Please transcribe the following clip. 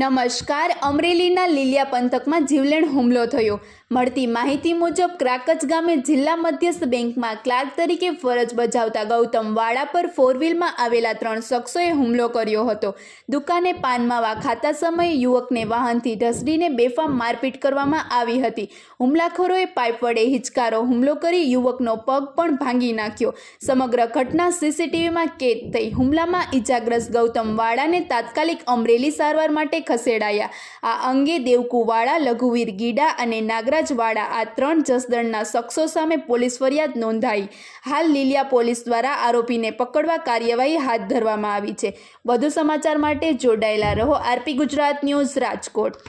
નમસ્કાર. અમરેલીના લીલિયા પંથકમાં જીવલેણ હુમલો થયો. મળતી માહિતી મુજબ ક્રાકચ ગામે જિલ્લા મધ્યસ્થ બેંકમાં ક્લાર્ક તરીકે ફરજ બજાવતા ગૌતમ વાડા પર ફોરવ્હીલમાં આવેલા 3 શખ્સોએ હુમલો કર્યો હતો. દુકાને પાન માવા ખાતા સમયે યુવકને વાહનથી ઢસડીને બેફામ મારપીટ કરવામાં આવી હતી. હુમલાખોરોએ પાઇપ વડે હિચકારો હુમલો કરી યુવકનો પગ પણ ભાંગી નાખ્યો. સમગ્ર ઘટના સીસીટીવીમાં કેદ થઈ. હુમલામાં ઈજાગ્રસ્ત ગૌતમ વાડાને તાત્કાલિક અમરેલી સારવાર માટે ખસેડાયા. આ અંગે દેવકુ વાડા, લઘુવીર ગીડા અને નાગરાજ વાડા આ 3 જસદણના શખ્સો સામે પોલીસ ફરિયાદ નોંધાઈ. હાલ લીલિયા પોલીસ દ્વારા આરોપીને પકડવા કાર્યવાહી હાથ ધરવામાં આવી છે. વધુ સમાચાર માટે જોડાયેલા રહો. RP Gujarat news, Rajkot.